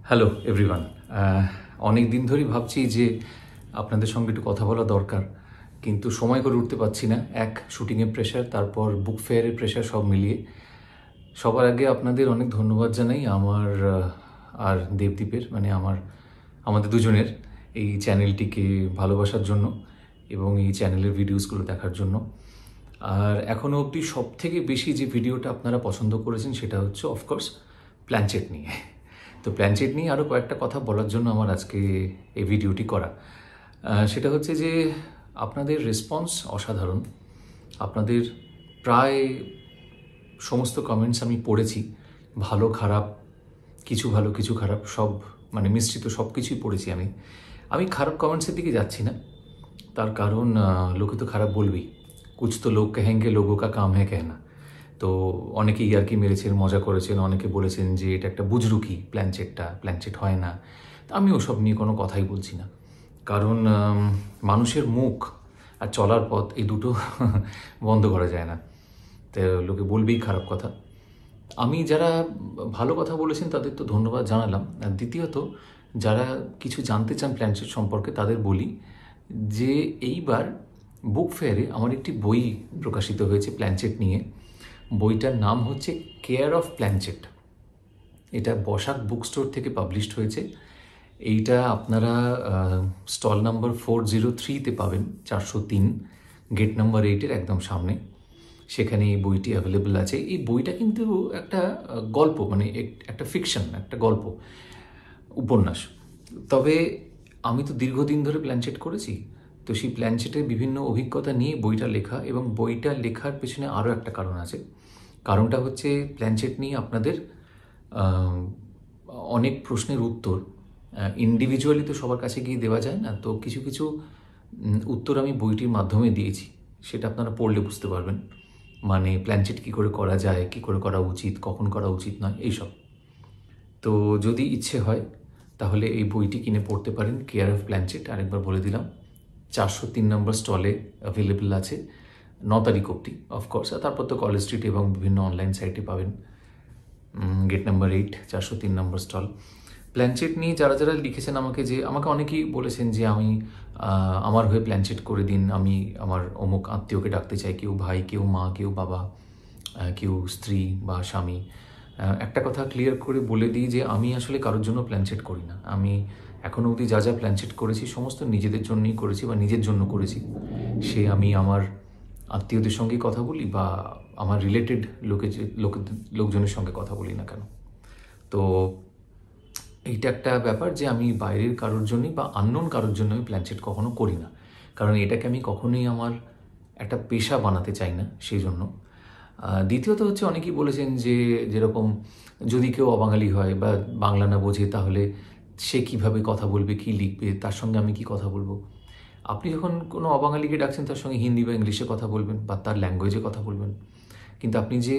Hello everyone. অনেক দিন ধরেই ভাবছি যে আপনাদের সঙ্গে একটু কথা বলা দরকার, কিন্তু সময় করে উঠতে পারছি না। এক শুটিংয়ের প্রেশার, তারপর বুক ফেয়ারের প্রেশার, সব মিলিয়ে। সবার আগে আপনাদের অনেক ধন্যবাদ জানাই আমার আর দেবদীপের, মানে আমাদের দুজনের এই চ্যানেলটিকে ভালোবাসার জন্য এবং এই চ্যানেলের ভিডিওসগুলো দেখার জন্য। আর এখনও অবধি সব থেকে বেশি যে ভিডিওটা আপনারা পছন্দ করেছেন সেটা হচ্ছে অফকোর্স প্ল্যানচেট নিয়ে। তো প্ল্যানচেট নিয়ে আরও কয়েকটা কথা বলার জন্য আমার আজকে এই ভিডিওটি করা। সেটা হচ্ছে যে আপনাদের রেসপন্স অসাধারণ। আপনাদের প্রায় সমস্ত কমেন্টস আমি পড়েছি, ভালো খারাপ, কিছু ভালো কিছু খারাপ, সব মানে মিশ্রিত সব কিছুই পড়েছি আমি খারাপ কমেন্টসের দিকে যাচ্ছি না, তার কারণ লোকে তো খারাপ বলবেই। কুছ তো লোক কহেঙ্গে, লোগো কা কাম হ্যায় কেহনা। তো অনেকে ইয়ার্কি মেরেছেন, মজা করেছেন, অনেকে বলেছেন যে এটা একটা বুজরুকি, প্ল্যানচেট হয় না। আমি ওসব নিয়ে কোনো কথাই বলছি না, কারণ মানুষের মুখ আর চলার পথ এই দুটো বন্ধ করা যায় না। তো লোকে বলবেই খারাপ কথা। আমি যারা ভালো কথা বলেছেন তাদের তো ধন্যবাদ জানালাম। আর দ্বিতীয়ত যারা কিছু জানতে চান প্ল্যানচেট সম্পর্কে তাদের বলি যে এইবার বুক ফেয়ারে আমার একটি বই প্রকাশিত হয়েছে প্ল্যানচেট নিয়ে। বইটার নাম হচ্ছে কেয়ার অফ প্ল্যানচেট। এটা বসাক বুক স্টোর থেকে পাবলিশড হয়েছে। এইটা আপনারা স্টল নাম্বার 403-তে পাবেন, 403, গেট নাম্বার 8-এর একদম সামনে। সেখানে এই বইটি অ্যাভেলেবল আছে। এই বইটা কিন্তু একটা গল্প, মানে একটা ফিকশন, একটা গল্প, উপন্যাস। তবে আমি তো দীর্ঘদিন ধরে প্ল্যানচেট করেছি, তো সেই প্ল্যানচেটের বিভিন্ন অভিজ্ঞতা নিয়ে বইটা লেখা। এবং বইটা লেখার পেছনে আরও একটা কারণ আছে। কারণটা হচ্ছে প্ল্যানচেট নিয়ে আপনাদের অনেক প্রশ্নের উত্তর ইন্ডিভিজুয়ালি তো সবার কাছে গিয়ে দেওয়া যায় না, তো কিছু কিছু উত্তর আমি বইটির মাধ্যমে দিয়েছি। সেটা আপনারা পড়লে বুঝতে পারবেন, মানে প্ল্যানচেট কী করে করা যায়, কী করে করা উচিত, কখন করা উচিত নয়, এইসব। তো যদি ইচ্ছে হয় তাহলে এই বইটি কিনে পড়তে পারেন, কেয়ার অফ প্ল্যানচেট। আরেকবার বলে দিলাম, 403 নম্বর স্টলে অ্যাভেলেবল আছে 9 তারিখ অবধি অফকোর্স। আর তারপর তো কলেজ স্ট্রিট এবং বিভিন্ন অনলাইন সাইটে পাবেন। গেট নাম্বার 8, 403 নম্বর স্টল। প্ল্যানচেট নিয়ে যারা যারা লিখেছেন আমাকে অনেকেই বলেছেন যে আমি আমার হয়ে প্ল্যানচেট করে দিন, আমি আমার অমুক আত্মীয়কে ডাকতে চাই, কেউ ভাই, কেউ মা, কেউ বাবা, কেউ স্ত্রী বা স্বামী। একটা কথা ক্লিয়ার করে বলে দিই যে আমি আসলে কারোর জন্য প্ল্যানচেট করি না। আমি এখনও অবধি যা যা প্ল্যানচেট করেছি সমস্ত নিজেদের জন্যই করেছি বা নিজের জন্য করেছি। আমি আমার আত্মীয়দের সঙ্গেই কথা বলি বা আমার রিলেটেড লোকজনের সঙ্গে কথা বলি না কেন। তো এইটা একটা ব্যাপার যে আমি বাইরের কারোর জন্যই বা আননোন কারোর জন্য আমি প্ল্যানচেট কখনো করি না, কারণ এটাকে আমি কখনোই আমার একটা পেশা বানাতে চাই না, সেই জন্য। দ্বিতীয়ত হচ্ছে অনেকেই বলেছেন যে যেরকম যদি কেউ অবাঙালি হয় বা বাংলা না বোঝে তাহলে সে কিভাবে কথা বলবে, কি লিখবে, তার সঙ্গে আমি কি কথা বলবো। আপনি যখন কোনো অবাঙালিকে ডাকছেন তার সঙ্গে হিন্দি বা ইংলিশে কথা বলবেন বা তার ল্যাঙ্গুয়েজে কথা বলবেন। কিন্তু আপনি যে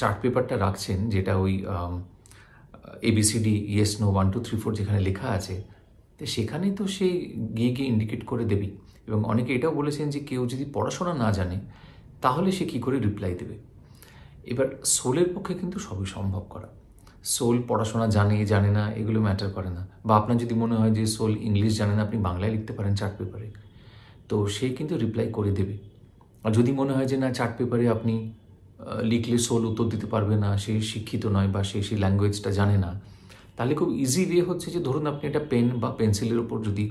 চার্ট পেপারটা রাখছেন, যেটা ওই ABCD ইয়েস নো 1 2 3 4 যেখানে লেখা আছে, তো সেখানে তো সে গিয়ে গিয়ে ইন্ডিকেট করে দেবে। এবং অনেকে এটাও বলেছেন যে কেউ যদি পড়াশোনা না জানে তাহলে সে কী করে রিপ্লাই দেবে। এবার সোলের পক্ষে কিন্তু সবই সম্ভব করা। সোল পড়াশোনা জানে না এগুলো ম্যাটার করে না। বা আপনার যদি মনে হয় যে সোল ইংলিশ জানে না, আপনি বাংলায় লিখতে পারেন চার্ট পেপারে, তো সে কিন্তু রিপ্লাই করে দেবে। আর যদি মনে হয় যে না, চার্ট পেপারে আপনি লিখলে সোল উত্তর দিতে পারবে না, সে শিক্ষিত নয় বা সেই ল্যাঙ্গুয়েজটা জানে না, তাহলে খুব ইজি ওয়ে হচ্ছে যে ধরুন আপনি একটা পেন বা পেন্সিলের ওপর যদি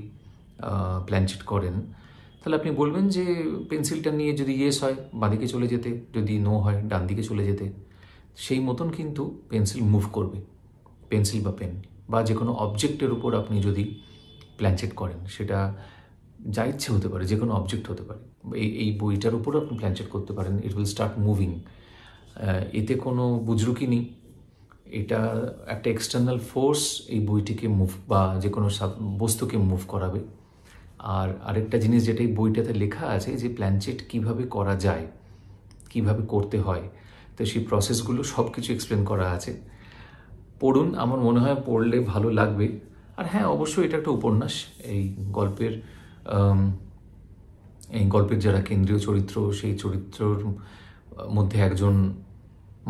প্ল্যানচেট করেন, তাহলে আপনি বলবেন যে পেন্সিলটা নিয়ে যদি ইয়েস হয় বাঁদিকে চলে যেতে, যদি নো হয় ডান দিকে চলে যেতে। সেই মতন কিন্তু পেন্সিল মুভ করবে, পেন্সিল বা পেন বা যে কোনো অবজেক্টের উপর আপনি যদি প্ল্যানচেট করেন, সেটা যা ইচ্ছে হতে পারে, যে কোনো অবজেক্ট হতে পারে। এই বইটার উপরও আপনি প্ল্যানচেট করতে পারেন, ইট উইল স্টার্ট মুভিং। এতে কোনো বুজরুকি নেই, এটা একটা এক্সটার্নাল ফোর্স এই বইটিকে মুভ বা যে কোনো বস্তুকে মুভ করাবে। আর আরেকটা জিনিস যেটা এই বইটাতে লেখা আছে যে প্ল্যানচেট কিভাবে করা যায়, কিভাবে করতে হয়, তো সেই প্রসেসগুলো সব কিছু এক্সপ্লেন করা আছে। পড়ুন, আমার মনে হয় পড়লে ভালো লাগবে। আর হ্যাঁ, অবশ্যই এটা একটা উপন্যাস। এই গল্পের যারা কেন্দ্রীয় চরিত্র, সেই চরিত্রর মধ্যে একজন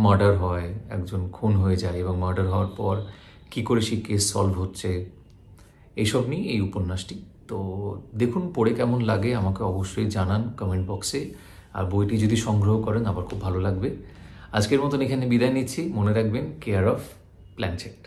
মার্ডার হয়, একজন খুন হয়ে যায় এবং মার্ডার হওয়ার পর কি করে সেই কেস সলভ হচ্ছে, এইসব নিয়ে এই উপন্যাসটি। তো দেখুন, পড়ে কেমন লাগে আমাকে অবশ্যই জানান কমেন্ট বক্সে। আর বইটি যদি সংগ্রহ করেন আমার খুব ভালো লাগবে। আজকের মতন এখানে বিদায় নিচ্ছি। মনে রাখবেন, কেয়ার অফ প্ল্যানচেট।